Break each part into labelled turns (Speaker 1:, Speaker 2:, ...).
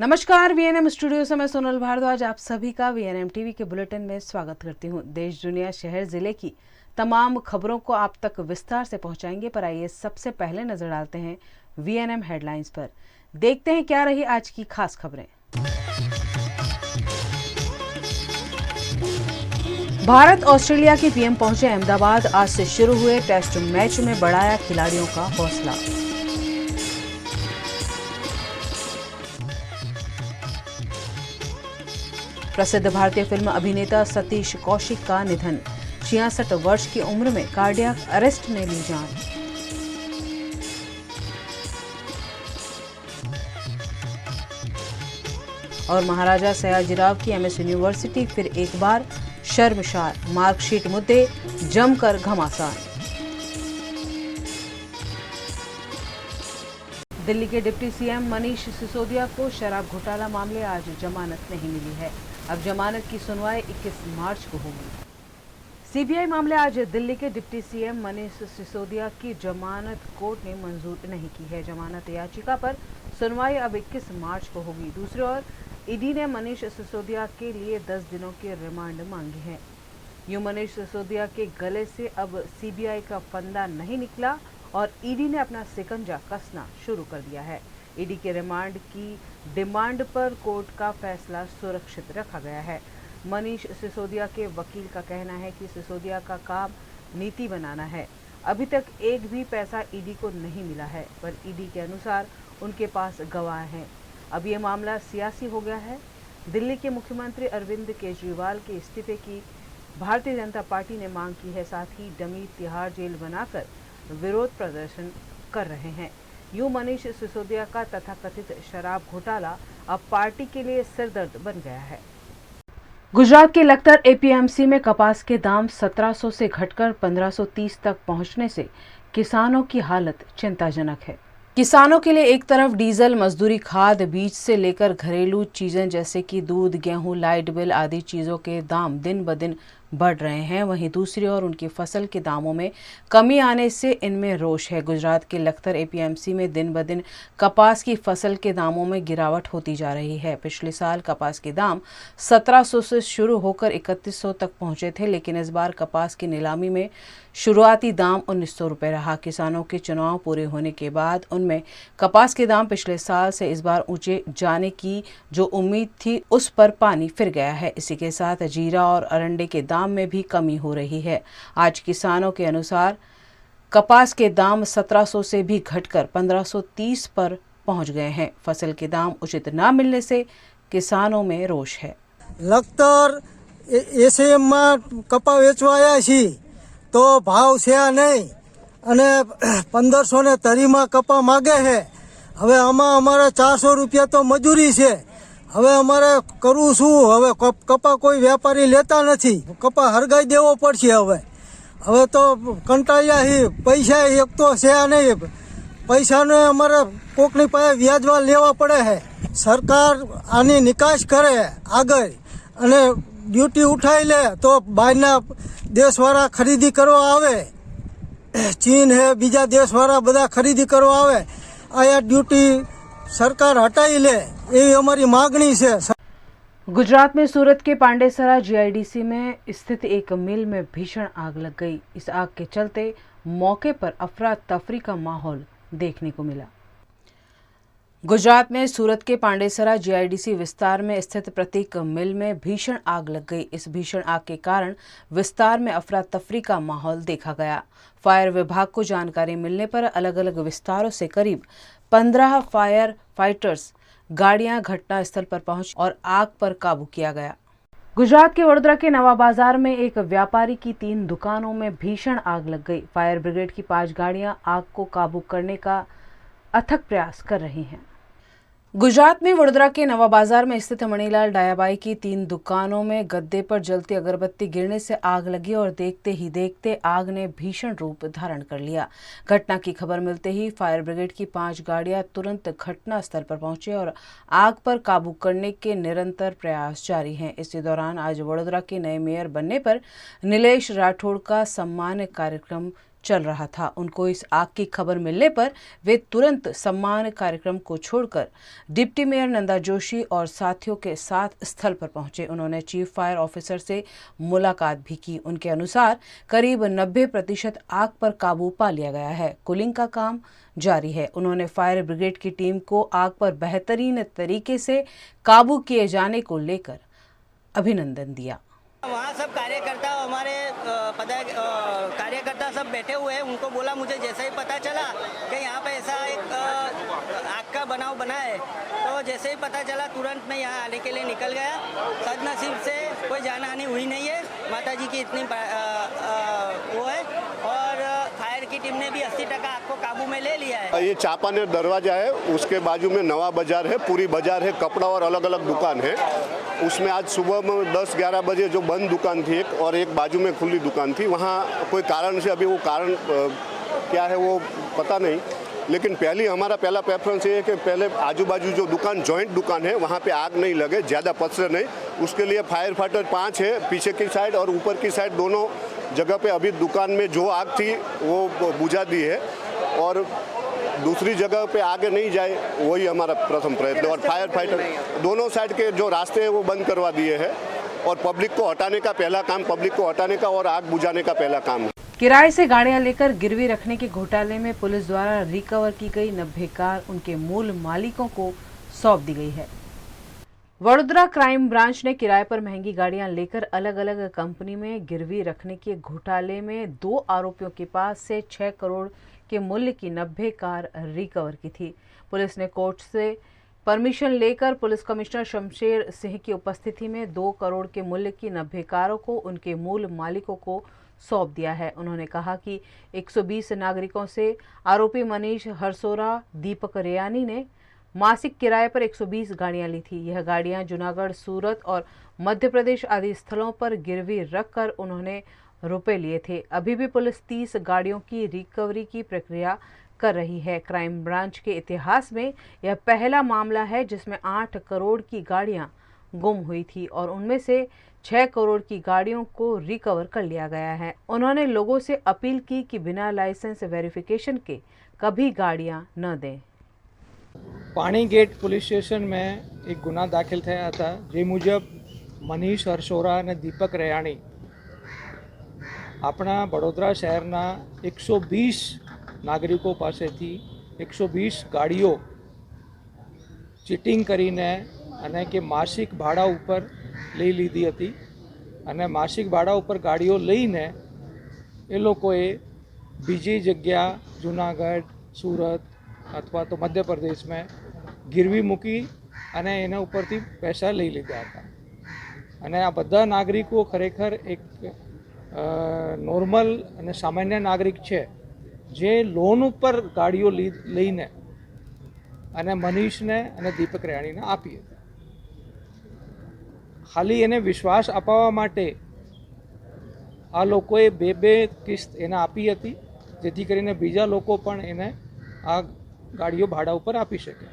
Speaker 1: नमस्कार, VNM studio से मैं सोनल भारद्वाज आप सभी का वीएनएम टीवी के बुलेटिन में स्वागत करती हूं। देश, दुनिया, शहर, जिले की तमाम खबरों को आप तक विस्तार से पहुंचाएंगे, पर आइए सबसे पहले नजर डालते हैं वीएनएम हेडलाइंस पर। देखते हैं क्या रही आज की खास खबरें। भारत ऑस्ट्रेलिया के पीएम पहुंचे अहमदाबाद। आज से शुरू हुए टेस्ट मैच में बढ़ाया खिलाड़ियों का हौसला। प्रसिद्ध भारतीय फिल्म अभिनेता सतीश कौशिक का निधन। 66 वर्ष की उम्र में कार्डियक अरेस्ट ने ली जान। और महाराजा सयाजीराव की एमएस यूनिवर्सिटी फिर एक बार शर्मसार। मार्कशीट मुद्दे जमकर घमासान। दिल्ली के डिप्टी सीएम मनीष सिसोदिया को शराब घोटाला मामले आज जमानत नहीं मिली है। अब जमानत की सुनवाई 21 मार्च को होगी। सीबीआई मामले आज दिल्ली के डिप्टी सीएम मनीष सिसोदिया की जमानत कोर्ट ने मंजूर नहीं की है। जमानत याचिका पर सुनवाई अब 21 मार्च को होगी। दूसरी ओर ईडी ने मनीष सिसोदिया के लिए 10 दिनों की रिमांड मांगी है। यूं मनीष सिसोदिया के गले से अब सीबीआई का फंदा नहीं निकला और ईडी ने अपना शिकंजा कसना शुरू कर दिया है। ईडी के रिमांड की डिमांड पर कोर्ट का फैसला सुरक्षित रखा गया है। मनीष सिसोदिया के वकील का कहना है कि सिसोदिया का काम नीति बनाना है। अभी तक एक भी पैसा ईडी को नहीं मिला है, पर ईडी के अनुसार उनके पास गवाह हैं। अब ये मामला सियासी हो गया है। दिल्ली के मुख्यमंत्री अरविंद केजरीवाल के इस्तीफे की भारतीय जनता पार्टी ने मांग की है। साथ ही डमी तिहाड़ जेल बनाकर विरोध प्रदर्शन कर रहे हैं। यूं मनीष सिसोदिया का तथाकथित शराब घोटाला अब पार्टी के लिए सिरदर्द बन गया है। गुजरात के लखतर एपीएमसी में कपास के दाम 1700 से घटकर 1530 तक पहुंचने से किसानों की हालत चिंताजनक है। किसानों के लिए एक तरफ डीजल, मजदूरी, खाद, बीज से लेकर घरेलू चीजें जैसे कि दूध, गेहूं, लाइट बिल आदि चीजों के दाम दिन ब दिन बढ़ रहे हैं, वहीं दूसरी ओर उनकी फसल के दामों में कमी आने से इनमें रोष है। गुजरात के लखतर एपीएमसी में दिन ब दिन कपास की फसल के दामों में गिरावट होती जा रही है। पिछले साल कपास के दाम 1700 से शुरू होकर 3100 तक पहुंचे थे, लेकिन इस बार कपास की नीलामी में शुरुआती दाम 1900 रुपये रहा। किसानों के चुनाव पूरे होने के बाद उनमें कपास के दाम पिछले साल से इस बार ऊंचे जाने की जो उम्मीद थी, उस पर पानी फिर गया है। इसी के साथ जीरा और अरंडे के दाम में भी कमी हो रही है। आज किसानों के अनुसार कपास के दाम 1700 से भी घटकर 1530 पर पहुंच गए हैं। फसल के दाम उचित न मिलने से किसानों में रोष है।
Speaker 2: लखतर एसएम में कपा वेचवा आया छी तो भाव છે નહીં અને 1500 ને તરીમાં કપા માગે છે। હવે આમાં અમારે 400 રૂપિયા તો મજૂરી છે। હવે અમારે કરવું શું? હવે કપા કોઈ વેપારી લેતા નથી। કપા હરગાઈ દેવો પડશે। હવે તો કંટાળ્યા હી। પૈસા એક તો છે નહીં। પૈસાને અમારે કોકની પાસે વ્યાજવા લેવા પડે છે। સરકાર આની નિકાસ કરે આગળ અને ડ્યુટી ઉઠાઈ લે તો બહારના દેશવાળા ખરીદી કરવા આવે। ચીન હે, બીજા દેશવાળા બધા ખરીદી કરવા આવે। આ ડ્યુટી સરકાર હટાઈ લે એવી અમારી માગણી છે।
Speaker 1: गुजरात में सूरत के पांडेसरा जीआईडीसी में स्थित एक मिल में भीषण आग लग गई। इस आग के चलते मौके पर अफरा तफरी का माहौल देखने को मिला। गुजरात में सूरत के पांडेसरा जीआईडीसी विस्तार में स्थित प्रतीक मिल में भीषण आग लग गई। इस भीषण आग के कारण विस्तार में अफरा तफरी का माहौल देखा गया। फायर विभाग को जानकारी मिलने पर अलग अलग विस्तारों से करीब 15 फायर फाइटर्स गाड़ियां घटनास्थल पर पहुंच और आग पर काबू किया गया। गुजरात के वडोदरा के नवा बाजार में एक व्यापारी की 3 दुकानों में भीषण आग लग गई। फायर ब्रिगेड की 5 गाड़ियां आग को काबू करने का अथक प्रयास कर रही हैं। गुजरात में वडोदरा के नवा बाजार में स्थित मणिलाल डायाबाई की 3 दुकानों में गद्दे पर जलती अगरबत्ती गिरने से आग लगी और देखते ही देखते आग ने भीषण रूप धारण कर लिया। घटना की खबर मिलते ही फायर ब्रिगेड की 5 गाड़ियां तुरंत घटनास्थल पर पहुंचे और आग पर काबू करने के निरंतर प्रयास जारी हैं। इसी दौरान आज वडोदरा के नए मेयर बनने पर नीलेश राठौड़ का सम्मान कार्यक्रम चल रहा था। उनको इस आग की खबर मिलने पर वे तुरंत सम्मान कार्यक्रम को छोड़कर डिप्टी मेयर नंदा जोशी और साथियों के साथ स्थल पर पहुंचे। उन्होंने चीफ फायर ऑफिसर से मुलाकात भी की। उनके अनुसार करीब 90% आग पर काबू पा लिया गया है। कूलिंग का काम जारी है। उन्होंने फायर ब्रिगेड की टीम को आग पर बेहतरीन तरीके से काबू किए जाने को लेकर अभिनंदन दिया।
Speaker 3: वहाँ सब कार्यकर्ता हमारे कार्यकर्ता सब बैठे हुए हैं। उनको बोला, मुझे जैसे ही पता चला कि यहाँ पे ऐसा एक आग का बनाव बना है, तो जैसे ही पता चला तुरंत मैं यहाँ आने के लिए निकल गया। सदनसीब से कोई जान हानि हुई नहीं है। माता जी की इतनी वो है, और फायर की टीम ने भी 80% आग को काबू में ले लिया है।
Speaker 4: ये चापानेर दरवाजा है, उसके बाजू में नवा बाजार है, पूरी बाजार है, कपड़ा और अलग अलग दुकान है। उसमें आज सुबह में 10-11 बजे जो बंद दुकान थी एक, और एक बाजू में खुली दुकान थी, वहाँ कोई कारण से, अभी वो कारण क्या है वो पता नहीं, लेकिन हमारा पहला प्रेफरेंस ये है कि पहले आजू बाजू जो दुकान जॉइंट दुकान है वहाँ पे आग नहीं लगे, ज़्यादा पसरे नहीं। उसके लिए फायर फाइटर 5 है, पीछे की साइड और ऊपर की साइड दोनों जगह पे अभी दुकान में जो आग थी वो बुझा दी है, और दूसरी जगह पे आगे नहीं जाए वही हमारा प्रथम प्रयत्न। और फायर फाइटर दोनों साइड के जो रास्ते हैं वो बंद करवा दिए हैं, और पब्लिक को हटाने का पहला काम, पब्लिक को हटाने का और आग बुझाने का पहला काम है।
Speaker 1: किराए से गाड़ियां लेकर गिरवी रखने के घोटाले में पुलिस द्वारा रिकवर की गई 90 कार उनके मूल मालिकों को सौंप दी गई है। वडोदरा क्राइम ब्रांच ने किराए पर महंगी गाड़ियां लेकर अलग अलग कंपनी में गिरवी रखने के घोटाले में 2 आरोपियों के पास से 6 करोड़ के मूल्य की 90 कार रिकवर की थी। पुलिस ने कोर्ट से परमिशन लेकर पुलिस कमिश्नर शमशेर सिंह की उपस्थिति में 2 करोड़ के मूल्य की 90 कारों को उनके मूल मालिकों को सौंप दिया है। उन्होंने कहा कि 120 नागरिकों से आरोपी मनीष हरसोरा, दीपक रेयानी ने मासिक किराए पर 120 गाड़ियां ली थी। यह गाड़ियां जूनागढ़, सूरत और मध्य प्रदेश आदि स्थलों पर गिरवी रखकर उन्होंने रुपए लिए थे। अभी भी पुलिस 30 गाड़ियों की रिकवरी की प्रक्रिया कर रही है। क्राइम ब्रांच के इतिहास में यह पहला मामला है जिसमें 8 करोड़ की गाड़ियां गुम हुई थी और उनमें से 6 करोड़ की गाड़ियों को रिकवर कर लिया गया है। उन्होंने लोगों से अपील की कि बिना लाइसेंस वेरिफिकेशन के कभी गाड़ियां न दें।
Speaker 5: पाणी गेट पुलिस स्टेशन में एक गुना दाखिल थया था, जे मुजब मनीष हरसोरा અને દીપક રેયાણી આપણા વડોદરા શહેરના 120 નાગરિકો પાસેથી 120 ગાડીઓ ચીટિંગ કરીને અને કે માસિક ભાડા ઉપર લઈ લીધી હતી, અને માસિક ભાડા ઉપર ગાડીઓ લઈને એ લોકોએ બીજી જગ્યા જૂનાગઢ, સુરત અથવા તો મધ્યપ્રદેશમાં गिरवी મૂકી અને એના ઉપરથી પૈસા લઈ લીધા હતા। અને આ બધા નાગરિકો ખરેખર એક નોર્મલ અને સામાન્ય નાગરિક છે જે લોન ઉપર ગાડીઓ લઈને અને મનીષને અને દીપક રેયાણીને આપી હતી। ખાલી એને વિશ્વાસ અપાવવા માટે આ લોકોએ 2 કિસ્ત એને આપી હતી, જેથી કરીને બીજા લોકો પણ એને આ ગાડીઓ ભાડા ઉપર આપી શકે,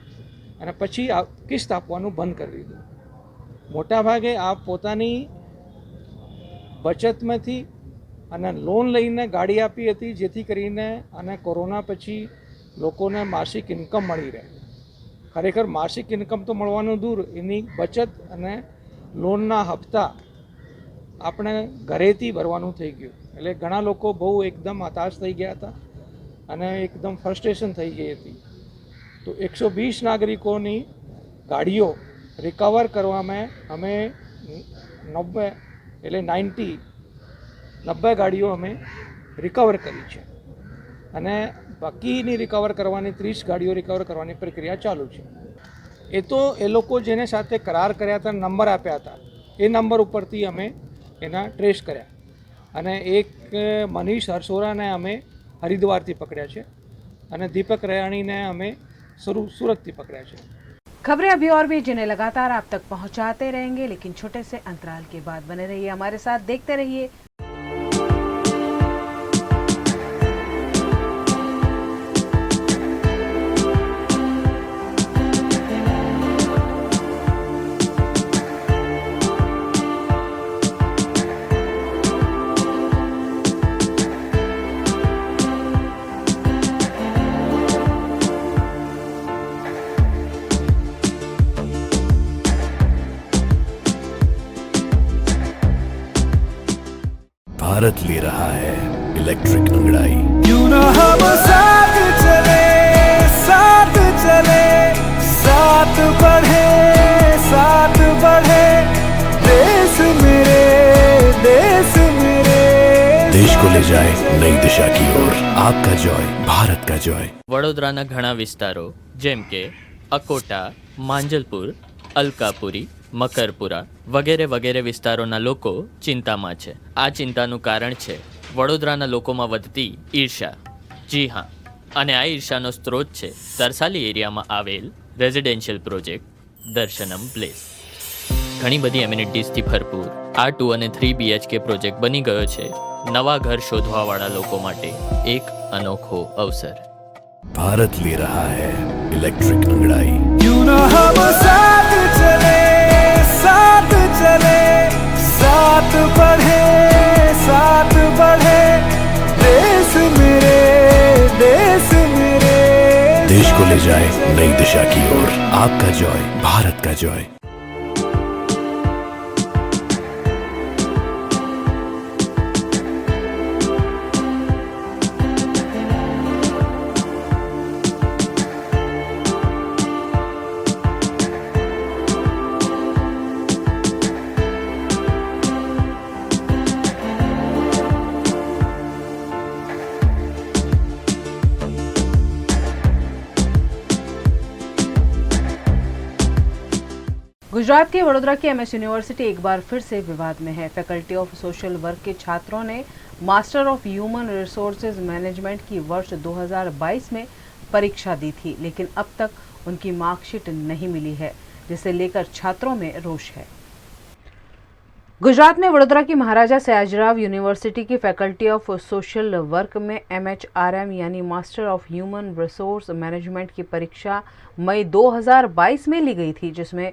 Speaker 5: અને પછી આ કિસ્ત આપવાનું બંધ કરી દીધું। મોટાભાગે આ પોતાની બચતમાંથી અને લોન લઈને ગાડી આપી હતી, જેથી કરીને અને કોરોના પછી લોકોને માસિક ઇન્કમ મળી રહે। ખરેખર માસિક ઇન્કમ તો મળવાનું દૂર, એની બચત અને લોનના હપ્તા આપણે ઘરેથી ભરવાનું થઈ ગયું, એટલે ઘણા લોકો બહુ એકદમ હતાશ થઈ ગયા હતા અને એકદમ ફ્રસ્ટ્રેશન થઈ ગઈ હતી। तो 120 નાગરિકોની ગાડીઓ રિકવર કરવામાં અમે 90 એટલે 90 ગાડીઓ અમે રિકવર કરી છે, અને બાકીની રિકવર કરવાની 30 ગાડીઓ રિકવર કરવાની પ્રક્રિયા ચાલુ છે। એ તો એ લોકો જેને સાથે કરાર કર્યા હતા, નંબર આપ્યા હતા, એ નંબર ઉપરથી અમે એના ટ્રેસ કર્યા, અને એક મનીષ હરસોરાને અમે હરિદ્વારથી પકડ્યા છે અને દીપક રેયાણીને અમે सूरत थी पकड़ा है।
Speaker 1: खबरें अभी और भी जिन्हें लगातार आप तक पहुंचाते रहेंगे, लेकिन छोटे से अंतराल के बाद बने रहिए हमारे साथ, देखते रहिए
Speaker 6: भारत ले रहा है इलेक्ट्रिक अंगड़ाई।
Speaker 7: क्यों ना हम साथ चले, साथ चले, साथ बढ़े, साथ बढ़े, देश मेरे, देश मेरे।
Speaker 6: देश को ले जाए नई दिशा की ओर। आपका जॉय, भारत का जॉय।
Speaker 8: વડોદરાના ઘણા વિસ્તારો જેમ કે અકોટા, માંજલપુર, અલકાપુરી, મકરપુરા વગેરે વગેરે વિસ્તારોના લોકો ચિંતામાં છે. આ ચિંતાનું કારણ છે વડોદરાના લોકોમાં વધતી ઈર્ષા. જી હા, અને આ ઈર્ષાનો સ્ત્રોત છે તરસાલી એરિયામાં આવેલ રેઝિડેન્શિયલ પ્રોજેક્ટ દર્શનમ પ્લેસ. ઘણી બધી એમ્યુનિટીઝથી ભરપૂર આ 2 અને 3 BHK પ્રોજેક્ટ બની ગયો છે નવા ઘર શોધવાવાળા લોકો માટે એક અનોખો અવસર.
Speaker 6: भारत ले रहा है इलेक्ट्रिक अंगड़ाई।
Speaker 7: क्यों ना हम साथ चले, साथ चले, साथ बढ़े, साथ बढ़े, देश मेरे, देश मेरे।
Speaker 6: देश को ले जाए नई दिशा की ओर। आपका जॉय, भारत का जॉय।
Speaker 1: गुजरात के वडोदरा की MS यूनिवर्सिटी एक बार फिर से विवाद में है। फैकल्टी ऑफ सोशल वर्क के छात्रों ने master of human resources management की वर्ष 2022 में परीक्षा दी थी, लेकिन अब तक उनकी मार्कशीट नहीं मिली है, जिसे लेकर छात्रों में रोष है। गुजरात में वडोदरा की महाराजा सयाजीराव यूनिवर्सिटी की फैकल्टी ऑफ सोशल वर्क में MHRM यानी master of human resource management की परीक्षा मई 2022 में ली गई थी, जिसमें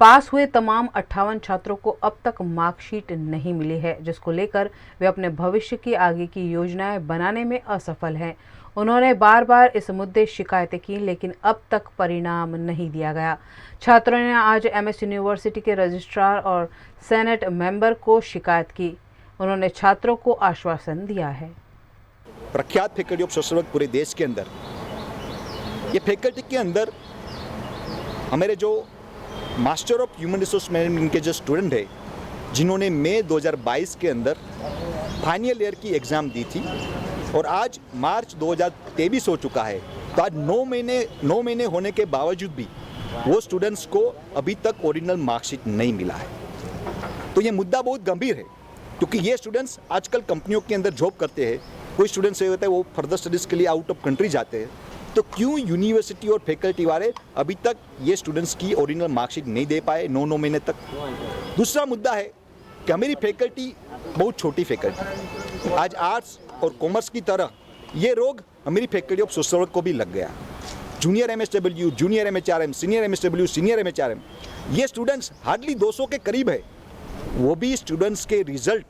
Speaker 1: पास हुए तमाम 58 छात्रों को अब तक मार्कशीट नहीं मिली है, जिसको लेकर वे अपने भविष्य की आगे की योजनाएं बनाने में असफल हैं। उन्होंने बार बार इस मुद्दे शिकायतें की, लेकिन अब तक परिणाम नहीं दिया गया। छात्रों ने आज MS यूनिवर्सिटी के रजिस्ट्रार और सेनेट मेंबर को शिकायत की। उन्होंने छात्रों को आश्वासन दिया है।
Speaker 9: प्रख्यात फैकल्टी ऑफ सोशल वर्क पूरे देश के अंदर, ये फैकल्टी के अंदर हमारे जो master of human resource management के जो स्टूडेंट है, जिन्होंने मई 2022 के अंदर फाइनल ईयर की एग्ज़ाम दी थी और आज मार्च 2023 हो चुका है, तो आज 9 महीने होने के बावजूद भी वो स्टूडेंट्स को अभी तक ओरिजिनल मार्कशीट नहीं मिला है। तो ये मुद्दा बहुत गंभीर है, क्योंकि ये स्टूडेंट्स आजकल कंपनियों के अंदर जॉब करते हैं। कोई स्टूडेंट्स ये होता है वो फर्दर स्टडीज़ के लिए आउट ऑफ कंट्री जाते हैं, तो क्यों यूनिवर्सिटी और फैकल्टी वाले अभी तक ये स्टूडेंट्स की ओरिजिनल मार्कशीट नहीं दे पाए 9 महीने तक। दूसरा मुद्दा है कि हमारी फैकल्टी बहुत छोटी फैकल्टी, आज आर्ट्स और कॉमर्स की तरह ये रोग हमारी फैकल्टी ऑफ सोशल वर्क को भी लग गया। Junior MSW, junior MHRM, senior MSW, senior MHRM, ये स्टूडेंट्स हार्डली 200 के करीब है। वो भी स्टूडेंट्स के रिजल्ट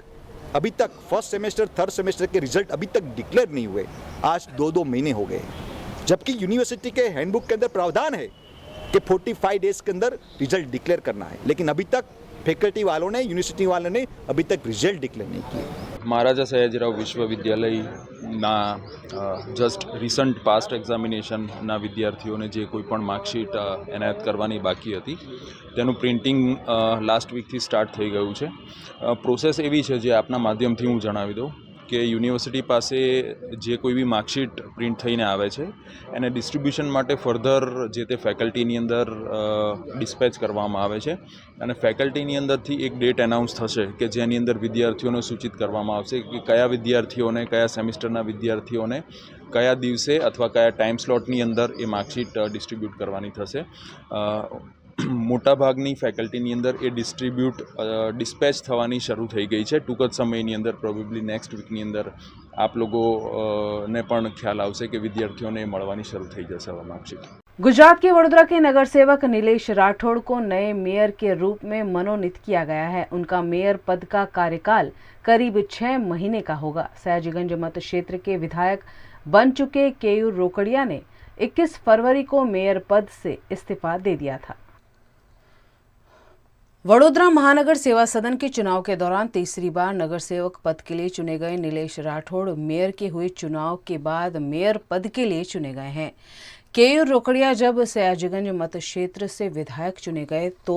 Speaker 9: अभी तक फर्स्ट सेमेस्टर, थर्ड सेमेस्टर के रिजल्ट अभी तक डिक्लेयर नहीं हुए, आज 2 महीने हो गए। जबकि यूनिवर्सिटी के हैंडबुक के अंदर प्रावधान है कि 45 डेज के अंदर रिजल्ट डिक्लेयर करना है, लेकिन अभी तक फैकल्टी वालों ने, यूनिवर्सिटी वालों ने अभी तक रिजल्ट डिक्लेयर नहीं किए।
Speaker 10: महाराजा सयाजीराव વિશ્વવિદ્યાલયના જસ્ટ રિસન્ટ પાસ્ટ એક્ઝામિનેશનના વિદ્યાર્થીઓને જે કોઈ પણ માર્કશીટ એનાયત કરવાની બાકી હતી તેનું પ્રિન્ટિંગ લાસ્ટ વીકથી સ્ટાર્ટ થઈ ગયું છે. પ્રોસેસ એવી છે જે આપના માધ્યમથી હું જણાવી દઉં કે યુનિવર્સિટી પાસે જે કોઈ બી માર્કશીટ પ્રિન્ટ થઈને આવે છે એને ડિસ્ટ્રીબ્યુશન માટે ફર્ધર જે તે ફેકલ્ટીની અંદર ડિસ્પેચ કરવામાં આવે છે અને ફેકલ્ટીની અંદરથી એક ડેટ એનાઉન્સ થશે કે જેની અંદર વિદ્યાર્થીઓને સૂચિત કરવામાં આવશે કે કયા વિદ્યાર્થીઓને, કયા સેમિસ્ટરના વિદ્યાર્થીઓને કયા દિવસે અથવા કયા ટાઈમ સ્લોટની અંદર એ માર્કશીટ ડિસ્ટ્રીબ્યુટ કરવાની થશે. મોટાભાગની ફેકલ્ટીની અંદર એ ડિસ્પેચ થવાની શરૂ થઈ ગઈ છે. ટૂંક જ સમયની અંદર પ્રોબેબલી નેક્સ્ટ વીકની અંદર આપ લોકોને પણ ખ્યાલ આવશે કે વિદ્યાર્થીઓને મળવાની શરૂ થઈ જશે હવે માર્કશીટ.
Speaker 1: गुजरात के वडोदरा के नगर सेवक नीलेश राठौड़ को नए मेयर के रूप में मनोनीत किया गया है। उनका मेयर पद का कार्यकाल करीब 6 महीने का होगा। सयाजीगंज मत क्षेत्र के विधायक बन चुके केयूर रोकड़िया ने 21 फरवरी को मेयर पद से इस्तीफा दे दिया था। वडोदरा महानगर सेवा सदन के चुनाव के दौरान तीसरी बार नगर सेवक पद के लिए चुने गए नीलेश राठौड़ मेयर के हुए चुनाव के बाद मेयर पद के लिए चुने गए हैं। केयूर रोकड़िया जब सयाजीगंज मत क्षेत्र से विधायक चुने गए तो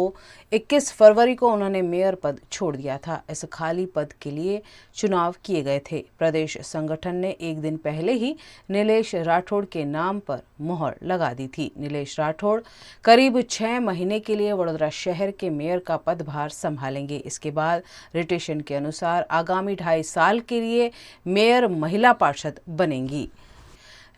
Speaker 1: 21 फरवरी को उन्होंने मेयर पद छोड़ दिया था। इस खाली पद के लिए चुनाव किए गए थे। प्रदेश संगठन ने एक दिन पहले ही नीलेश राठौड़ के नाम पर मुहर लगा दी थी। नीलेश राठौड़ करीब 6 महीने के लिए वडोदरा शहर के मेयर का पदभार संभालेंगे। इसके बाद रिटेशन के अनुसार आगामी 2.5 साल के लिए मेयर महिला पार्षद बनेंगी।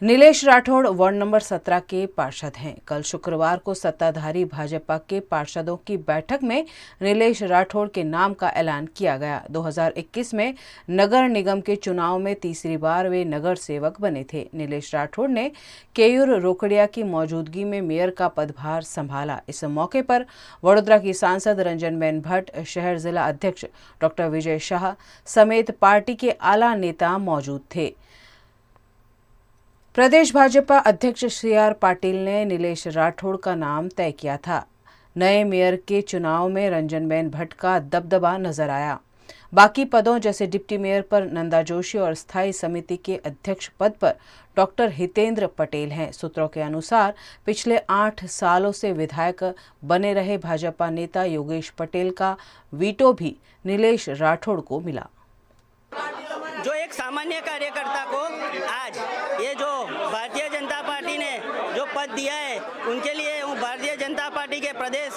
Speaker 1: नीलेश राठौड़ वार्ड नंबर 17 के पार्षद हैं। कल शुक्रवार को सत्ताधारी भाजपा के पार्षदों की बैठक में नीलेश राठौड़ के नाम का ऐलान किया गया। 2021 में नगर निगम के चुनाव में तीसरी बार वे नगर सेवक बने थे। नीलेश राठौड़ ने केयूर रोकड़िया की मौजूदगी में मेयर का पदभार संभाला। इस मौके पर वडोदरा की सांसद रंजनबेन भट्ट, शहर जिला अध्यक्ष डॉक्टर विजय शाह समेत पार्टी के आला नेता मौजूद थे। प्रदेश भाजपा अध्यक्ष CR पाटिल ने नीलेश राठौड़ का नाम तय किया था। नए मेयर के चुनाव में रंजनबेन भट्ट का दबदबा नजर आया। बाकी पदों जैसे डिप्टी मेयर पर नंदा जोशी और स्थायी समिति के अध्यक्ष पद पर डॉक्टर हितेंद्र पटेल हैं। सूत्रों के अनुसार पिछले 8 सालों से विधायक बने रहे भाजपा नेता योगेश पटेल का वीटो भी नीलेश राठौड़ को मिला।
Speaker 3: जो एक सामान्य कार्यकर्ता को आज ये जो भारतीय जनता पार्टी ने जो पद दिया है, उनके लिए भारतीय जनता पार्टी के प्रदेश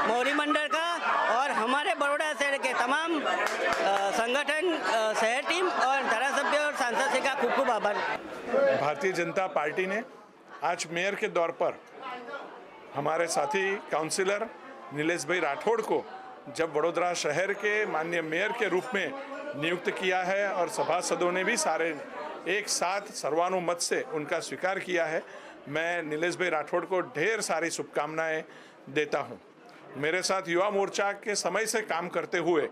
Speaker 3: मौरी मंडल का और हमारे बड़ौदा शहर के तमाम संगठन, शहर टीम और धारासभ्य और सांसद से का खूब खूब आभार।
Speaker 11: भारतीय जनता पार्टी ने आज मेयर के दौर पर हमारे साथी काउंसिलर नीलेश भाई राठौड़ को जब वडोदरा शहर के माननीय मेयर के रूप में नियुक्त किया है और सभासदों ने भी सारे एक साथ सर्वानुमत से उनका स्वीकार किया है, मैं नीलेश भाई राठौड़ को ढेर सारी शुभकामनाएं देता हूं। मेरे साथ युवा मोर्चा के समय से काम करते हुए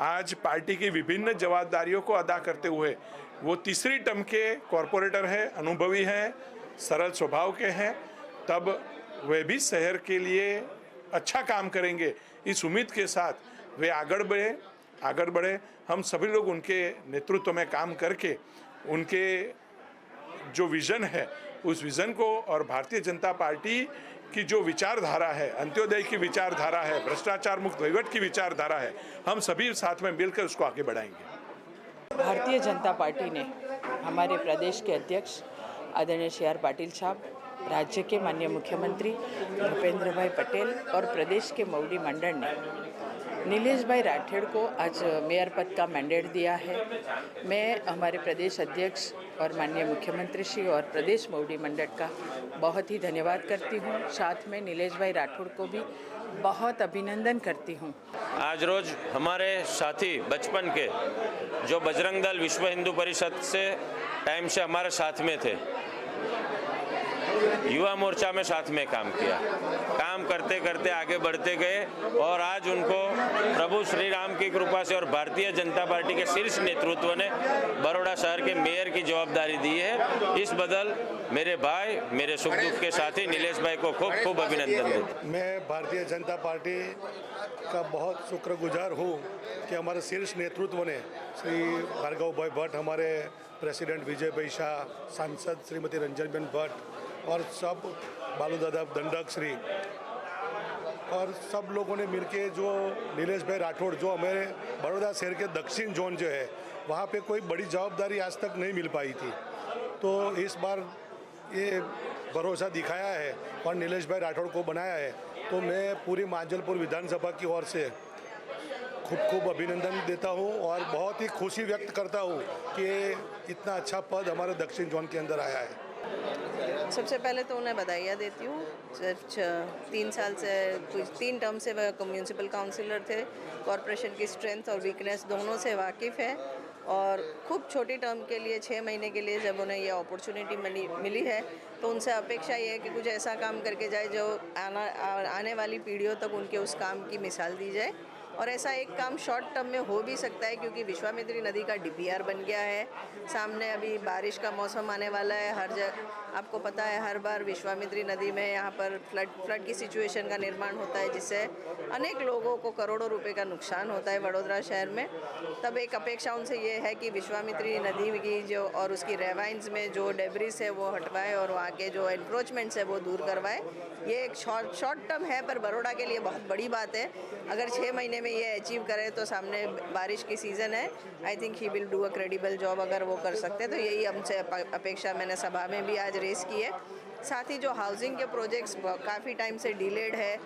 Speaker 11: आज पार्टी की विभिन्न जवाबदारियों को अदा करते हुए वो तीसरी टर्म के कॉरपोरेटर हैं, अनुभवी हैं, सरल स्वभाव के हैं, तब वे भी शहर के लिए अच्छा काम करेंगे। इस उम्मीद के साथ वे आगे बढ़े। हम सभी लोग उनके नेतृत्व में काम करके उनके जो विज़न है उस विज़न को और भारतीय जनता पार्टी की जो विचारधारा है, अंत्योदय की विचारधारा है, भ्रष्टाचार मुक्त वहीवट की विचारधारा है, हम सभी साथ में मिलकर उसको आगे बढ़ाएंगे।
Speaker 12: भारतीय जनता पार्टी ने हमारे प्रदेश के अध्यक्ष आदरणीय CR पाटिल साहब, राज्य के माननीय मुख्यमंत्री भूपेंद्र भाई पटेल और प्रदेश के मौरी मंडल ने नीलेश भाई राठौड़ को आज मेयर पद का मैंडेट दिया है। मैं हमारे प्रदेश अध्यक्ष और माननीय मुख्यमंत्री श्री और प्रदेश मौरी मंडल का बहुत ही धन्यवाद करती हूँ। साथ में नीलेश भाई राठौड़ को भी बहुत अभिनंदन करती हूँ।
Speaker 13: आज रोज हमारे साथी बचपन के जो बजरंग दल विश्व हिंदू परिषद से टाइम से हमारे साथ में थे, युवा मोर्चा में साथ में काम किया, काम करते करते आगे बढ़ते गए और आज उनको प्रभु श्री राम की कृपा से और भारतीय जनता पार्टी के शीर्ष नेतृत्व ने बड़ौदा शहर के मेयर की जवाबदारी दी है। इस बदल मेरे भाई, मेरे सुख दुख के साथी नीलेश भाई को खूब खूब अभिनंदन देता।
Speaker 11: मैं भारतीय जनता पार्टी का बहुत शुक्रगुजार हूँ कि हमारे शीर्ष नेतृत्व ने श्री भार्गव भाई भट्ट, हमारे प्रेसिडेंट विजय भाई शाह, सांसद श्रीमती रंजनबेन भट्ट और सब बालू दादा दंडक श्री और सब लोगों ने मिलके जो नीलेश भाई राठौड़, जो हमारे बड़ौदा शहर के दक्षिण जोन जो है वहाँ पे कोई बड़ी जवाबदारी आज तक नहीं मिल पाई थी, तो इस बार ये भरोसा दिखाया है और नीलेश भाई राठौड़ को बनाया है, तो मैं पूरी मांजलपुर विधानसभा की ओर से खूब खूब अभिनंदन देता हूँ और बहुत ही खुशी व्यक्त करता हूँ कि इतना अच्छा पद हमारे दक्षिण जोन के अंदर आया है।
Speaker 14: सबसे पहले तो उन्हें बधाइयाँ देती हूँ। 3 साल से, 3 टर्म से वह म्यूनसिपल काउंसिलर थे, कॉरपोरेशन की स्ट्रेंथ और वीकनेस दोनों से वाकिफ़ है और खूब छोटी टर्म के लिए 6 महीने के लिए जब उन्हें यह अपॉर्चुनिटी मिली है तो उनसे अपेक्षा ये है कि कुछ ऐसा काम करके जाए जो आने वाली पीढ़ियों तक उनके उस काम की मिसाल दी जाए। और ऐसा एक काम शॉर्ट टर्म में हो भी सकता है क्योंकि विश्वामित्री नदी का डीपीआर बन गया है। सामने अभी बारिश का मौसम आने वाला है। हर जगह आपको पता है हर बार विश्वामित्री नदी में यहाँ पर फ्लड की सिचुएशन का निर्माण होता है जिससे अनेक लोगों को करोड़ों रुपए का नुकसान होता है वडोदरा शहर में। तब एक अपेक्षा उनसे ये है कि विश्वामित्री नदी की जो और उसकी रेवाइंस में जो डेब्रिस है वो हटवाए और वहाँ के जो एनक्रोचमेंट्स है वो दूर करवाए। ये एक शॉर्ट टर्म है पर बड़ौदा के लिए बहुत बड़ी बात है। अगर 6 महीने में ये अचीव करे तो सामने बारिश की सीज़न है। I think he will do a credible job अगर वो कर सकते हैं तो यही हमसे अपेक्षा मैंने सभा में भी आज रेस की है। साथ ही जो हाउसिंग के प्रोजेक्ट्स काफ़ी टाइम से डिलेड है,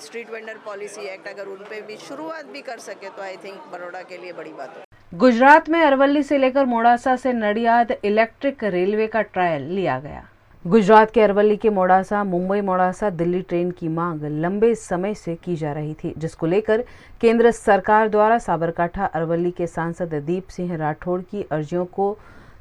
Speaker 14: स्ट्रीट वेंडर पॉलिसी एक्ट अगर उन पर भी शुरुआत भी कर सके तो आई थिंक बड़ौदा के लिए बड़ी बात है।
Speaker 1: गुजरात में अरवली से लेकर मोड़ासा से नडियाद इलेक्ट्रिक रेलवे का ट्रायल लिया गया। गुजरात के अरवली के मोड़ासा मुंबई मोड़ासा दिल्ली ट्रेन की मांग लंबे समय से की जा रही थी, जिसको लेकर केंद्र सरकार द्वारा साबरकाठा अरवली के सांसद दीप सिंह राठौड़ की अर्जियों को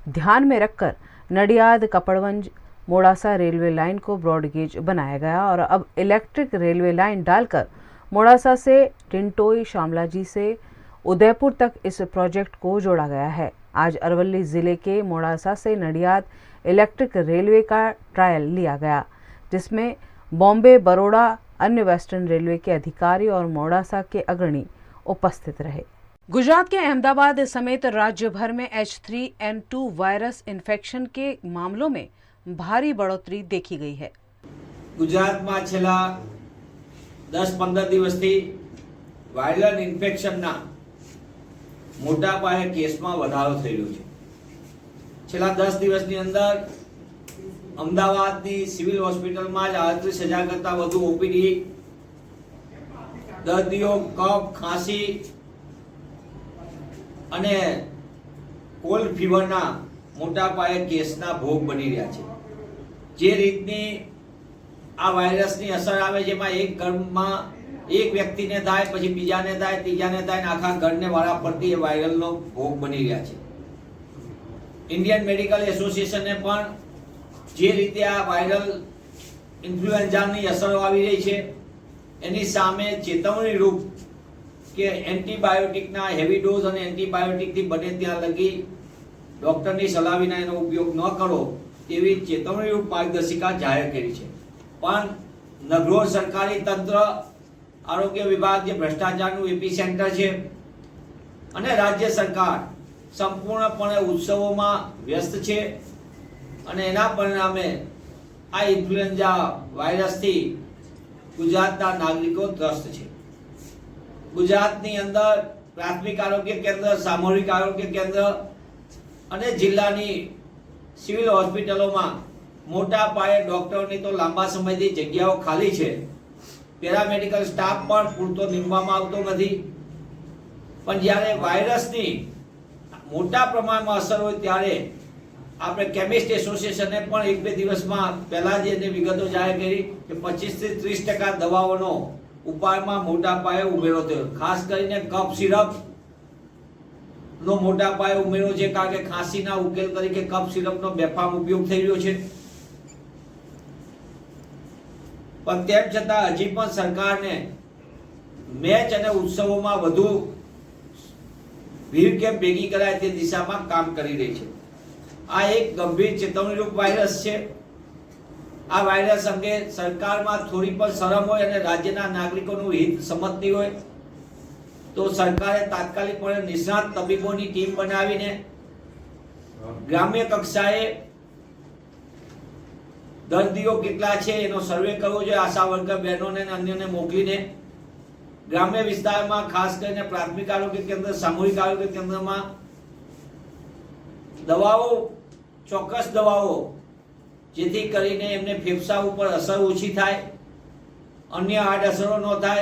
Speaker 1: ध्यान में रखकर नडियाद कपड़वंज मोड़ासा रेलवे लाइन को ब्रॉडगेज बनाया गया और अब इलेक्ट्रिक रेलवे लाइन डालकर मोड़ासा से टिंटोई शामलाजी से उदयपुर तक इस प्रोजेक्ट को जोड़ा गया है। आज अरवली जिले के मोड़ासा से नडियाद इलेक्ट्रिक रेलवे का ट्रायल लिया गया, जिसमें बॉम्बे, बड़ौदा, अन्य वेस्टर्न रेलवे के अधिकारी और मोड़ासा के अग्रणी उपस्थित रहे। गुजरात के अहमदाबाद समेत राज्य भर में H3N2 वायरस इन्फेक्शन के मामलों में भारी बढ़ोतरी देखी गई है।
Speaker 15: गुजरात में छेल्ला 10-15 दिवसथी वायरल इन्फेक्शनना मोटा पाये केसमां वधारो थई रह्यो छे। छेल्ला 10 દિવસની અંદર અમદાવાદની સિવિલ હોસ્પિટલમાં જ 38,000 કરતા વધુ ઓપીડી દર્દીઓ કફ, ખાંસી અને કોલ્ડ ફીવરના મોટા પાયે કેસના ભોગ બની રહ્યા છે। જે રીતની આ વાયરસની અસર આવે જેમાં એક ઘરમાં એક વ્યક્તિને થાય, પછી બીજાને થાય, ત્રીજાને થાય, આખા ઘરને વારાફરતી એ વાયરલનો ભોગ બની રહ્યા છે। इंडियन मेडिकल एसोसिएशन ने पण जे रीते आ वायरल इन्फ्लुएंजानी असर आवी रही है एनी सामे चेतवणी रूप के एंटीबायोटिक ना हेवी डोज और एंटीबायोटिक थी बने त्यां लगी डॉक्टर की सलाह विना एनो उपयोग न करो तेवी चेतवणी रूप मार्गदर्शिका जाहिर करी है। पण नगरोर सरकारी तंत्र, आरोग्य विभाग जे भ्रष्टाचारનું एपीसेंटर है अने राज्य सरकार संपूर्णपणे उत्सवों व्यस्त है અને એના પરિણામે આ ઇન્ફ્લુએન્ઝા વાયરસથી ગુજરાતના નાગરિકો ત્રસ્ત છે। ગુજરાતની અંદર પ્રાથમિક આરોગ્ય કેન્દ્ર, સામૂહિક આરોગ્ય કેન્દ્ર અને જિલ્લાની સિવિલ હોસ્પિટલોમાં મોટા પાયે ડોક્ટરોની તો લાંબા સમયથી જગ્યાઓ ખાલી છે, પેરામેડિકલ સ્ટાફ પણ પૂરતો નીમવામાં આવતો નથી। પણ જ્યારે વાયરસની મોટા પ્રમાણમાં અસર હોય ત્યારે આપણે કેમિસ્ટ એસોસિએશને પણ 1-2 દિવસમાં પહેલા જ એની વિગતો જાહેર કરી કે 25 થી 30% દવાઓનો ઉપાયમાં મોટા પાયે ઉમેરો થયો। ખાસ કરીને કફ સિરપનો મોટા પાયે ઉમેરો છે, કારણ કે ખાંસીના ઉકેલ તરીકે કફ સિરપનો બેફામ ઉપયોગ થઈ રહ્યો છે। પણ તેમ છતાં હજી પણ સરકારને મેચ અને ઉત્સવોમાં વધુ भीड़ केम भेगी कराय ते दिशामां काम करी रही है। आ एक गंभीर चेतवणीरूप वायरस है। आ वायरस अंगे सरकाરમાં थोड़ी पण शरम होय अने राज्यना नागरिकोनुं हित समजती होय तो सरकारे तात्कालिकपणे निष्णात तबीबोनी टीम बनावीने ग्राम्य कक्षाए दर्दीओ केटला छे एनो सर्वे करवो जोईए। आशा वर्कर बहनोने अने अन्यने मोकलीने ग्राम्य विस्तार में खास कर प्राथमिक आरोग्य केंद्र, सामूहिक आरोग्य केंद्र में दवाओ, चौक्कस दवाओ जेथी करीने एमने फेफसा पर असर ओછી थाय, अन्य आडअसरो न थाय,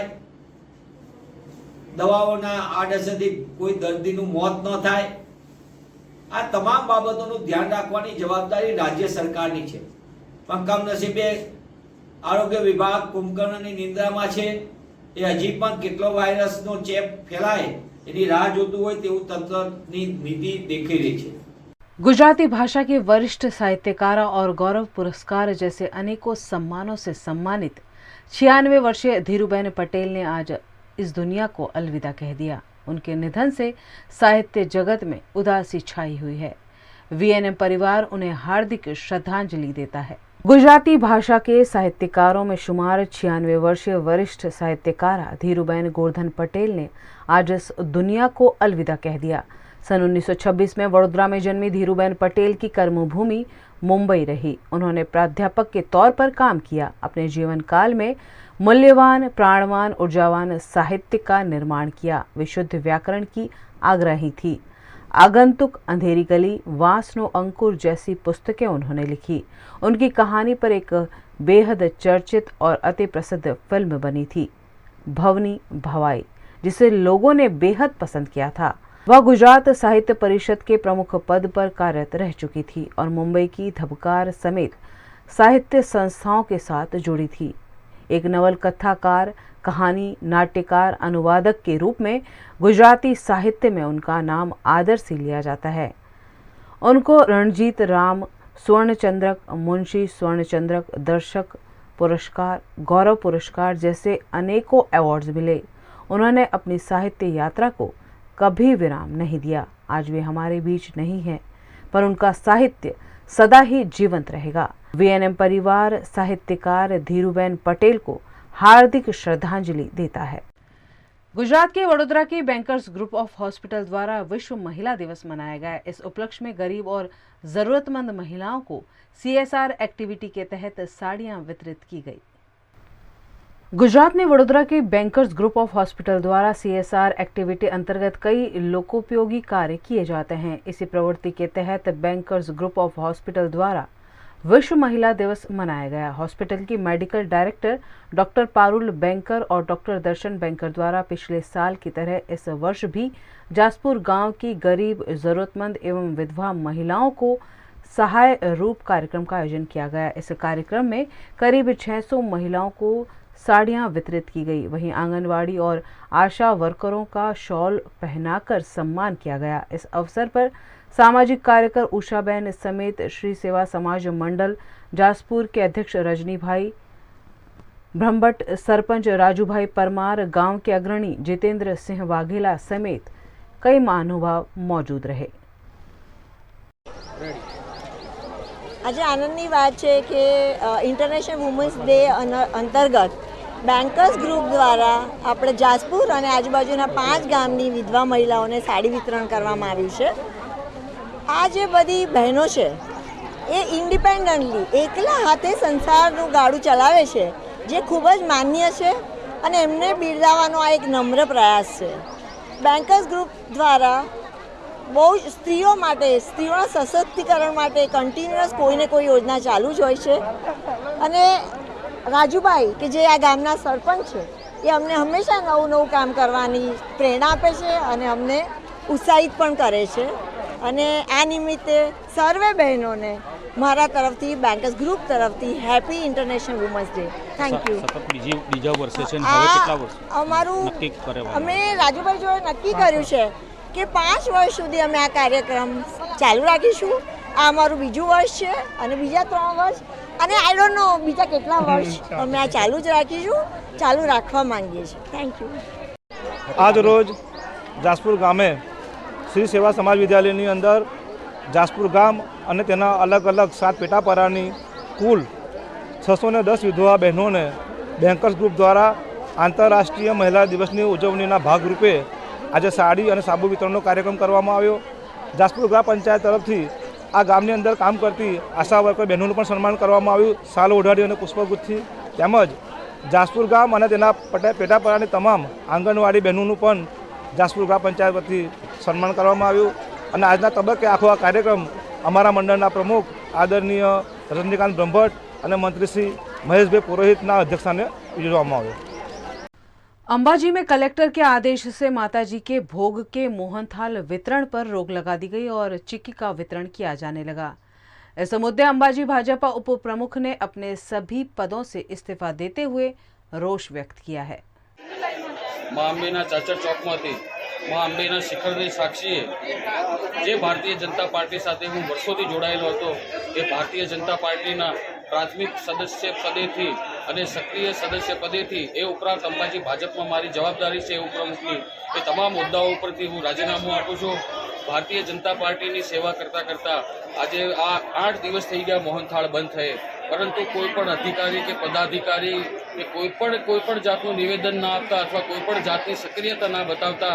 Speaker 15: दवाओना आडअसरथी कोई दर्दीनुं मौत न थाय। आ तमाम बाबतोनुं ध्यान राखवानी जवाबदारी राज्य सरकारनी छे। पण कमनसीबे आरोग्य विभाग कुंभकर्णनी निंद्रामां छे। એ હજી પણ કેટલો વાયરસનો ચેપ ફેલાય એની રાહ જોતું હોય તેવું તંત્રની નીતિ દેખાઈ રહી છે।
Speaker 1: गुजराती भाषा के वरिष्ठ साहित्यकार और गौरव पुरस्कार जैसे अनेकों सम्मानों से सम्मानित 96 वर्षीय धीरूबेन पटेल ने आज इस दुनिया को अलविदा कह दिया। उनके निधन से साहित्य जगत में उदासी छाई हुई है। वीएनएम परिवार उन्हें हार्दिक श्रद्धांजलि देता है। गुजराती भाषा के साहित्यकारों में शुमार 96 वर्षीय वरिष्ठ साहित्यकारा धीरूबेन गोवर्धन पटेल ने आज इस दुनिया को अलविदा कह दिया। सन 1926 में वडोदरा में जन्मी धीरूबेन पटेल की कर्मभूमि मुंबई रही। उन्होंने प्राध्यापक के तौर पर काम किया। अपने जीवन काल में मूल्यवान, प्राणवान, ऊर्जावान साहित्य का निर्माण किया। विशुद्ध व्याकरण की आग्रही थी। आगंतुक, अंधेरी गली, वासनो अंकुर जैसी पुस्तकें उन्होंने लिखी। उनकी कहानी पर एक बेहद चर्चित और अति प्रसिद्ध फिल्म बनी थी, भवनी भवाई, जिसे लोगों ने बेहद पसंद किया था। वह गुजरात साहित्य परिषद के प्रमुख पद पर कार्यरत रह चुकी थी और मुंबई की धबकार समेत साहित्य संस्थाओं के साथ जुड़ी थी। एक नवल कथाकार, कहानी, नाट्यकार, अनुवादक के रूप में गुजराती साहित्य में उनका नाम आदर से लिया जाता है। उनको रणजीत राम स्वर्णचंद्रक, मुंशी स्वर्णचंद्रक, दर्शक पुरस्कार, गौरव पुरस्कार जैसे अनेकों अवार्ड्स मिले। उन्होंने अपनी साहित्य यात्रा को कभी विराम नहीं दिया। आज वे हमारे बीच नहीं हैं, पर उनका साहित्य सदा ही जीवंत रहेगा। वीएनएम परिवार साहित्यकार धीरूबेन पटेल को हार्दिक श्रद्धांजलि देता है। गुजरात के वडोदरा की बैंकर्स ग्रुप ऑफ हॉस्पिटल द्वारा विश्व महिला दिवस मनाया गया। इस उपलक्ष्य में गरीब और जरूरतमंद महिलाओं को CSR एक्टिविटी के तहत साड़ियां वितरित की गई। गुजरात में वडोदरा के बैंकर्स ग्रुप ऑफ हॉस्पिटल द्वारा CSR एक्टिविटी अंतर्गत कई लोकोपयोगी कार्य किए जाते हैं। इसी प्रवृत्ति के तहत बैंकर्स ग्रुप ऑफ हॉस्पिटल द्वारा विश्व महिला दिवस मनाया गया। हॉस्पिटल की medical director doctor Parul banker और डॉक्टर दर्शन बैंकर द्वारा पिछले साल की तरह इस वर्ष भी जासपुर गांव की गरीब, जरूरतमंद एवं विधवा महिलाओं को सहाय रूप कार्यक्रम का आयोजन किया गया। इस कार्यक्रम में करीब 600 महिलाओं को साड़ियां वितरित की गई। वहीं आंगनवाड़ी और आशा वर्करों का शॉल पहनाकर सम्मान किया गया। इस अवसर पर सामाजिक कार्यकर उषाबेन समेत श्री सेवा समाज मंडल जासपुर के अध्यक्ष रजनी भाई ब्रह्मभट्ट, सरपंच राजू भाई परमार, गांव के अग्रणी जितेंद्र सिंह वाघेला समेत कई महानुभाव मौजूद रहे।
Speaker 16: આજે આનંદની વાત છે કે ઇન્ટરનેશનલ વુમન્સ ડે અંતર્ગત બેન્કર્સ ગ્રુપ દ્વારા આપણે જાસપુર અને આજુબાજુના 5 ગામની વિધવા મહિલાઓને સાડી વિતરણ કરવામાં આવ્યું છે। આ જે બધી બહેનો છે એ ઇન્ડિપેન્ડન્ટલી એકલા હાથે સંસારનું ગાડું ચલાવે છે, જે ખૂબ જ માન્ય છે અને એમને બિરદાવવાનો આ એક નમ્ર પ્રયાસ છે। બેન્કર્સ ગ્રુપ દ્વારા બહુ સ્ત્રીઓ માટે, સ્ત્રીઓના સશક્તિકરણ માટે કન્ટિન્યુઅસ કોઈને કોઈ યોજના ચાલુ જ હોય છે અને રાજુભાઈ કે જે આ ગામના સરપંચ છે એ અમને હંમેશા નવું નવું કામ કરવાની પ્રેરણા આપે છે અને અમને ઉત્સાહિત પણ કરે છે અને આ નિમિત્તે સર્વે બહેનોને મારા તરફથી બેન્કર્સ ગ્રુપ તરફથી happy international women's day. Thank you.
Speaker 17: બીજા વર્ષે છે હવે કેટલા વર્ષ
Speaker 16: અમારું
Speaker 17: નક્કી કરેલું?
Speaker 16: અમે રાજુભાઈ જોડે નક્કી કર્યું છે કે 5 વર્ષ સુધી અમે આ કાર્યક્રમ ચાલુ રાખીશું। આ અમારું બીજું વર્ષ છે અને બીજા 3 વર્ષ અને આઈ ડોન્ટ નો બીજા કેટલા વર્ષ અમે આ ચાલુ જ રાખીશું, ચાલુ રાખવા માંગીએ છીએ। Thank you.
Speaker 17: આજ રોજ જાસપુર ગામે શ્રી સેવા સમાજ વિદ્યાલયની અંદર જાસપુર ગામ અને તેના અલગ અલગ 7 પેટાપરાની કુલ 610 વિધવા બહેનોને બેન્કર્સ ગ્રુપ દ્વારા આંતરરાષ્ટ્રીય મહિલા દિવસની ઉજવણીના ભાગરૂપે આજે સાડી અને સાબુ વિતરણનો કાર્યક્રમ કરવામાં આવ્યો। જાસપુર ગ્રામ પંચાયત તરફથી આ ગામની અંદર કામ કરતી આશા વર્કર બહેનોનું પણ સન્માન કરવામાં આવ્યું શાલ ઓઢાડી અને પુષ્પગુચ્છથી। તેમજ જાસપુર ગામ અને તેના પેટાપરાની તમામ આંગણવાડી બહેનોનું પણ જાસપુર ગ્રામ પંચાયત વતી સન્માન કરવામાં આવ્યું અને આજના તબક્કે આખો આ કાર્યક્રમ અમારા મંડળના પ્રમુખ આદરણીય રજનીકાંત બ્રહ્મભટ્ટ અને મંત્રી શ્રી મહેશભાઈ પુરોહિતના અધ્યક્ષસ્થાને યોજવામાં આવ્યો।
Speaker 1: अंबाजी में कलेक्टर के आदेश से माताजी के भोग के मोहनथाल वितरण पर रोक लगा दी गई और चिक्की का वितरण किया जाने लगा। इस मुद्दे अंबाजी भाजपा उप प्रमुख ने अपने सभी पदों से इस्तीफा देते हुए रोष व्यक्त किया है।
Speaker 18: मां अंबेना चाचर चौकमांथी मां अंबेना शिखરની સાક્ષીએ જે ભારતીય જનતા પાર્ટી સાથે હું વર્ષોથી જોડાયેલો હતો એ ભારતીય જનતા પાર્ટીના પ્રાથમિક સદસ્ય પદેથી અને સક્રિય સદસ્ય પદેથી એ ઉપરાંત અંબાજી ભાજપમાં મારી જવાબદારી છે ઉપપ્રમુખની, એ તમામ મુદ્દાઓ ઉપરથી હું રાજીનામું આપું છું. ભારતીય જનતા પાર્ટીની સેવા કરતાં કરતાં આજે આ 8 દિવસ થઈ ગયા મોહનથાળ બંધ થયે, પરંતુ કોઈ પણ અધિકારી કે પદાધિકારી કે કોઈ પણ જાતનું નિવેદન ના આપતા અથવા કોઈ પણ જાતની સક્રિયતા ના બતાવતા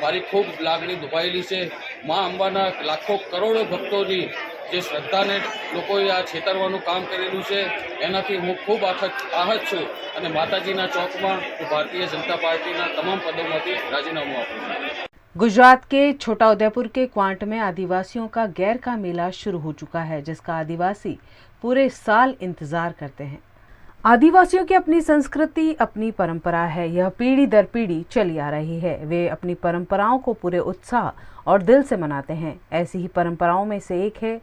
Speaker 18: મારી ખૂબ લાગણી દુભાયેલી છે. મા અંબાના લાખો કરોડો ભક્તોની જે શ્રદ્ધાને લોકોએ આ છેતરવાનું કામ કરેલું છે એનાથી હું ખૂબ આહત છું અને માતાજીના ચોકમાં હું ભારતીય जनता पार्टी तमाम पदों में राजीनामું આપું છું.
Speaker 1: गुजरात के छोटा उदेपुर के क्वांट में आदिवासियों का गैर का मेला शुरू हो चुका है, जिसका आदिवासी पूरे साल इंतजार करते हैं। आदिवासियों की अपनी संस्कृति, अपनी परंपरा है, यह पीढ़ी दर पीढ़ी चली आ रही है। वे अपनी परंपराओं को पूरे उत्साह और दिल से मनाते हैं। ऐसी ही परंपराओं में से एक है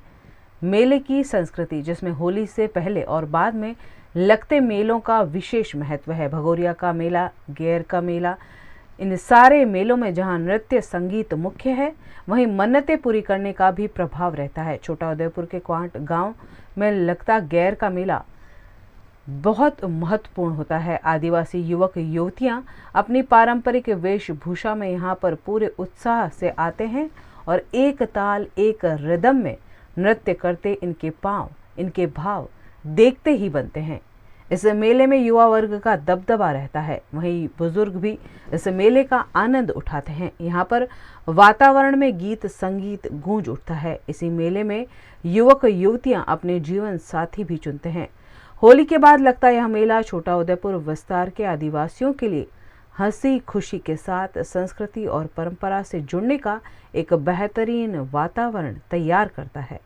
Speaker 1: मेले की संस्कृति, जिसमें होली से पहले और बाद में लगते मेलों का विशेष महत्व है। भगोरिया का मेला, गैर का मेला, इन सारे मेलों में जहां नृत्य संगीत मुख्य है, वहीं मन्नतें पूरी करने का भी प्रभाव रहता है। छोटा उदयपुर के क्वांट गांव में लगता गैर का मेला बहुत महत्वपूर्ण होता है। आदिवासी युवक युवतियां अपनी पारंपरिक वेशभूषा में यहां पर पूरे उत्साह से आते हैं और एक ताल एक रिदम में नृत्य करते इनके पांव, इनके भाव देखते ही बनते हैं। इस मेले में युवा वर्ग का दबदबा रहता है, वहीं बुजुर्ग भी इस मेले का आनंद उठाते हैं। यहाँ पर वातावरण में गीत संगीत गूंज उठता है। इसी मेले में युवक युवतियां अपने जीवन साथी भी चुनते हैं। होली के बाद लगता यह मेला छोटा उदयपुर विस्तार के आदिवासियों के लिए हंसी खुशी के साथ संस्कृति और परंपरा से जुड़ने का एक बेहतरीन वातावरण तैयार करता है।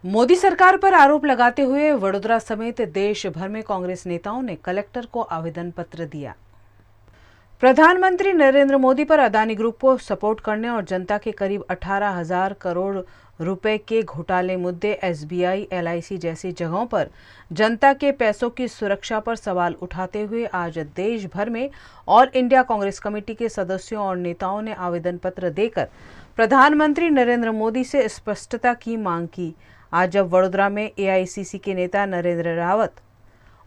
Speaker 1: मोदी सरकार पर आरोप लगाते हुए वडोदरा समेत देश भर में कांग्रेस नेताओं ने कलेक्टर को आवेदन पत्र दिया। प्रधानमंत्री नरेंद्र मोदी पर अदानी ग्रुप को सपोर्ट करने और जनता के करीब 18,000 करोड़ रुपए के घोटाले मुद्दे, एसबीआई, एलआईसी जैसी जगहों पर जनता के पैसों की सुरक्षा पर सवाल उठाते हुए आज देश भर में ऑल इंडिया कांग्रेस कमेटी के सदस्यों और नेताओं ने आवेदन पत्र देकर प्रधानमंत्री नरेंद्र मोदी से स्पष्टता की मांग की। आज जब वडोदरा में एआईसीसी के नेता नरेंद्र रावत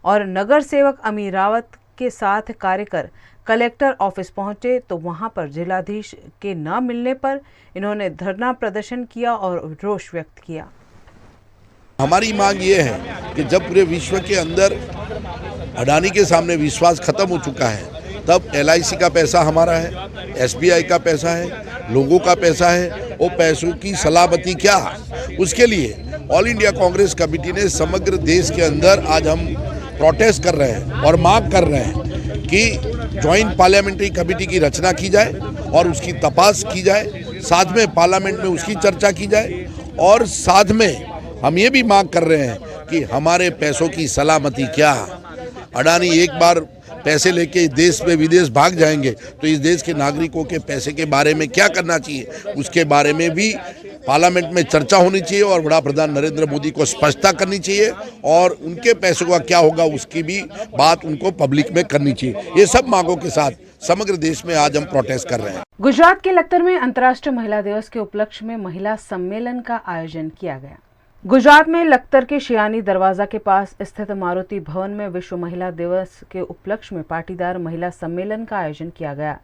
Speaker 1: और नगर सेवक अमीर रावत के साथ कार्यकर कलेक्टर ऑफिस पहुंचे तो वहां पर जिलाधीश के न मिलने पर इन्होंने धरना प्रदर्शन किया और रोष व्यक्त किया।
Speaker 19: हमारी मांग ये है कि जब पूरे विश्व के अंदर अडानी के सामने विश्वास खत्म हो चुका है, तब एलआईसी का पैसा हमारा है, एसबीआई का पैसा है, लोगों का पैसा है, वो पैसों की सलामती क्या? उसके लिए ऑल इंडिया कांग्रेस कमेटी ने समग्र देश के अंदर आज हम प्रोटेस्ट कर रहे हैं और मांग कर रहे हैं कि जॉइंट पार्लियामेंट्री कमेटी की रचना की जाए और उसकी तपास की जाए, साथ में पार्लियामेंट में उसकी चर्चा की जाए और साथ में हम ये भी मांग कर रहे हैं कि हमारे पैसों की सलामती क्या? अडानी एक बार पैसे लेके देश में विदेश भाग जाएंगे तो इस देश के नागरिकों के पैसे के बारे में क्या करना चाहिए, उसके बारे में भी पार्लियामेंट में चर्चा होनी चाहिए और वड़ा प्रधान नरेंद्र मोदी को स्पष्टता करनी चाहिए और उनके पैसों का क्या होगा उसकी भी बात उनको पब्लिक में करनी चाहिए। ये सब मांगों के साथ समग्र देश में आज हम प्रोटेस्ट कर रहे हैं।
Speaker 1: गुजरात के लखतर में अंतर्राष्ट्रीय महिला दिवस के उपलक्ष्य में महिला सम्मेलन का आयोजन किया गया। गुजरात में लखतर के शियानी दरवाजा के पास स्थित मारुति भवन में विश्व महिला दिवस के उपलक्ष्य में पाटीदार महिला सम्मेलन का आयोजन किया गया।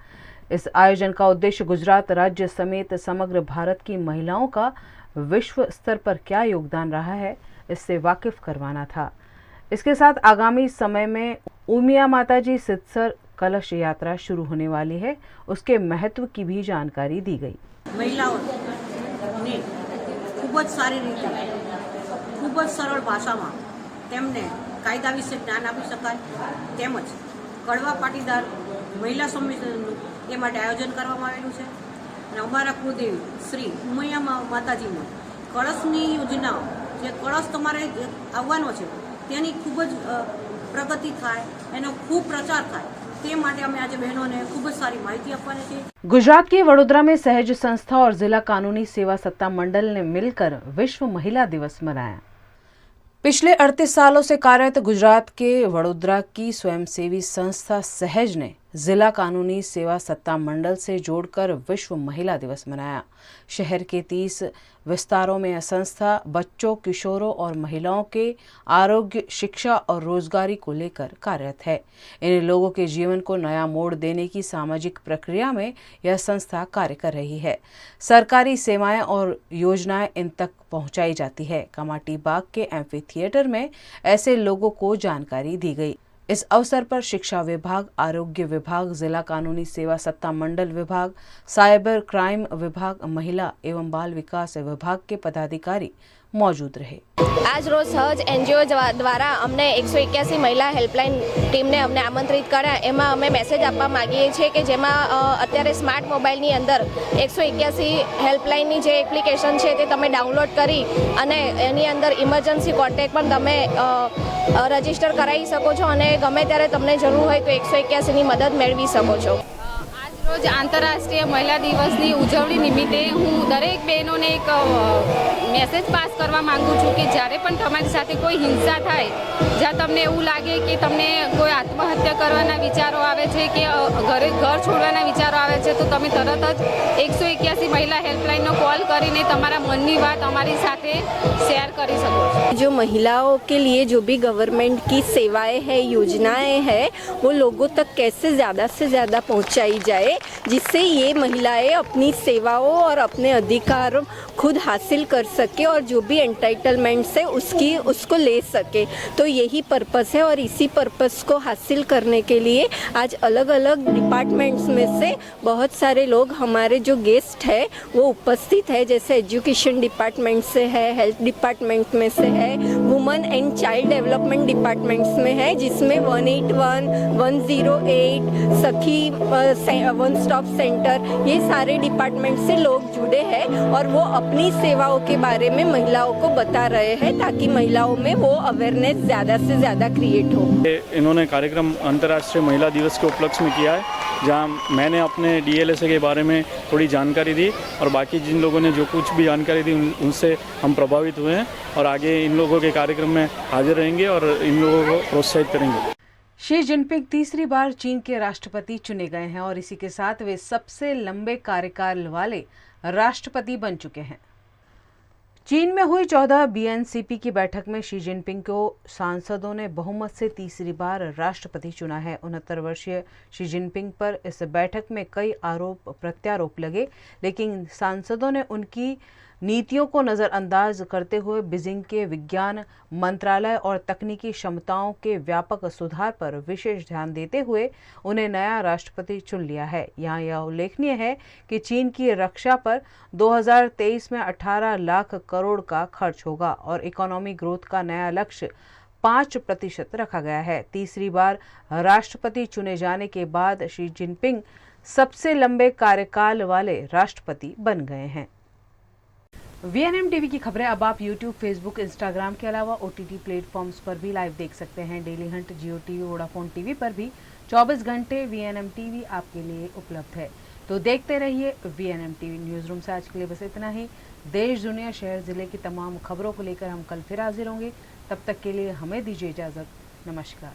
Speaker 1: इस आयोजन का उद्देश्य गुजरात राज्य समेत समग्र भारत की महिलाओं का विश्व स्तर पर क्या योगदान रहा है, इससे वाकिफ करवाना था। इसके साथ आगामी समय में उमिया माताजी सिद्धसर कलश यात्रा शुरू होने वाली है, उसके महत्व की भी जानकारी दी गई।
Speaker 20: महिलाओं खूब ज सारी रीते खूब ज सरल भाषा में तेमने कायदा विषे ज्ञान आपी शकाय तेमज कड़वा पाटीदार महिला सम्मेलनનું એ માટે આયોજન કરવામાં આવેલું છે અને અમારા કુળદેવી શ્રી ઉમૈયા માતાજીનો કળશની યોજનાઓ જે કળશ તમારે આવવાનો છે તેની ખૂબ જ પ્રગતિ થાય, એનો ખૂબ પ્રચાર થાય તે માટે અમે આજે બહેનોને ખૂબ જ સારી માહિતી આપવાની છે।
Speaker 1: गुजरात के वडोदरा में सहज संस्था और जिला कानूनी सेवा सत्ता मंडल ने मिलकर विश्व महिला दिवस मनाया। पिछले 38 सालों से कार्यरत गुजरात के वडोदरा की स्वयंसेवी संस्था सहज ने जिला कानूनी सेवा सत्ता मंडल से जोड़कर विश्व महिला दिवस मनाया। शहर के 30 विस्तारों में यह संस्था बच्चों, किशोरों और महिलाओं के आरोग्य, शिक्षा और रोजगारी को लेकर कार्यरत है। इन लोगों के जीवन को नया मोड़ देने की सामाजिक प्रक्रिया में यह संस्था कार्य कर रही है। सरकारी सेवाएं और योजनाएं इन तक पहुंचाई जाती है। कमाटी बाग के एम्फी थिएटर में ऐसे लोगों को जानकारी दी गई। इस अवसर पर शिक्षा विभाग, आरोग्य विभाग, जिला कानूनी सेवा सत्ता मंडल विभाग, साइबर क्राइम विभाग, महिला एवं बाल विकास विभाग के पदाधिकारी मौजूद रहे।
Speaker 21: आज रोज सहज एनजीओ द्वारा अमने 181 महिला हेल्पलाइन टीम ने अमने आमंत्रित कर्या। एमां अमे मेसेज आपवा मांगीए छीए के जेमां अत्यारे स्मार्ट मोबाइल नी अंदर 181 हेल्पलाइन नी जे एप्लिकेशन छे ते तमे डाउनलॉड करी अने एनी अंदर इमरजन्सी कॉन्टेक्ट पण तमे रजिस्टर करावी सको छो अने गमे त्यारे तमने जरूर होय तो 181 ની મદદ મેળવી શકો છો।
Speaker 22: રોજ આંતરરાષ્ટ્રીય મહિલા દિવસની ઉજવણી નિમિત્તે હું દરેક બહેનોને એક મેસેજ પાસ કરવા માંગુ છું કે જ્યારે પણ તમારી સાથે કોઈ હિંસા થાય, જ્યાં તમને એવું લાગે કે તમને કોઈ આત્મહત્યા કરવાના વિચારો આવે છે કે ઘર છોડવાના વિચારો આવે છે, તો તમે તરત જ 181 મહિલા હેલ્પલાઇનનો કોલ કરીને તમારા મનની વાત અમારી સાથે શેર કરી શકો છો।
Speaker 21: जो महिलाओं के लिए जो भी गवर्नमेंट की सेवाएं हैं, योजनाएं हैं, वो लोगों तक कैसे ज़्यादा से ज़्यादा पहुंचाई जाए, जिससे ये महिलाएं अपनी सेवाओं और अपने अधिकार खुद हासिल कर सके और जो भी एंटाइटलमेंट्स है उसको ले सके। तो यही पर्पस है और इसी पर्पस को हासिल करने के लिए आज अलग अलग डिपार्टमेंट्स में से बहुत सारे लोग हमारे जो गेस्ट है वो उपस्थित है। जैसे एजुकेशन डिपार्टमेंट से है, हेल्थ डिपार्टमेंट में से है, women and child development departments में है, जिसमें 181, 108, सखी वन स्टॉप सेंटर, ये सारे डिपार्टमेंट से लोग जुड़े हैं और वो अपनी सेवाओं के बारे में महिलाओं को बता रहे हैं ताकि महिलाओं में वो अवेयरनेस ज़्यादा से ज़्यादा क्रिएट हो।
Speaker 23: इन्होंने कार्यक्रम अंतर्राष्ट्रीय महिला दिवस के उपलक्ष्य में किया है, जहां मैंने अपने डीएलएसए के बारे में थोड़ी जानकारी दी और बाकी जिन लोगों ने जो कुछ भी जानकारी दी उनसे हम प्रभावित हुए हैं और आगे इन लोगों के कार्यक्रम में हाजिर रहेंगे और इन लोगों को प्रोत्साहित करेंगे।
Speaker 1: शी जिनपिंग तीसरी बार चीन के राष्ट्रपति चुने गए हैं और इसी के साथ वे सबसे लंबे कार्यकाल वाले राष्ट्रपति बन चुके हैं। चीन में हुई 14 बीएनसीपी की बैठक में शी जिनपिंग को सांसदों ने बहुमत से तीसरी बार राष्ट्रपति चुना है। 69 वर्षीय शी जिनपिंग पर इस बैठक में कई आरोप प्रत्यारोप लगे, लेकिन सांसदों ने उनकी नीतियों को नज़रअंदाज करते हुए बीजिंग के विज्ञान मंत्रालय और तकनीकी क्षमताओं के व्यापक सुधार पर विशेष ध्यान देते हुए उन्हें नया राष्ट्रपति चुन लिया है। यहाँ यह उल्लेखनीय है कि चीन की रक्षा पर 2023 में 18 लाख करोड़ का खर्च होगा और इकोनॉमी ग्रोथ का नया लक्ष्य 5% रखा गया है। तीसरी बार राष्ट्रपति चुने जाने के बाद शी जिनपिंग सबसे लंबे कार्यकाल वाले राष्ट्रपति बन गए हैं। वीएनएम टीवी की खबरें अब आप यूट्यूब, फेसबुक, इंस्टाग्राम के अलावा ओटीटी प्लेटफॉर्म्स पर भी लाइव देख सकते हैं। डेली हंट, जियो टीवी, वोडाफोन टीवी पर भी 24 घंटे वीएनएम टीवी आपके लिए उपलब्ध है। तो देखते रहिए वीएनएम टीवी। न्यूज़ रूम से आज के लिए बस इतना ही। देश, दुनिया, शहर, जिले की तमाम खबरों को लेकर हम कल फिर हाजिर होंगे। तब तक के लिए हमें दीजिए इजाज़त। नमस्कार।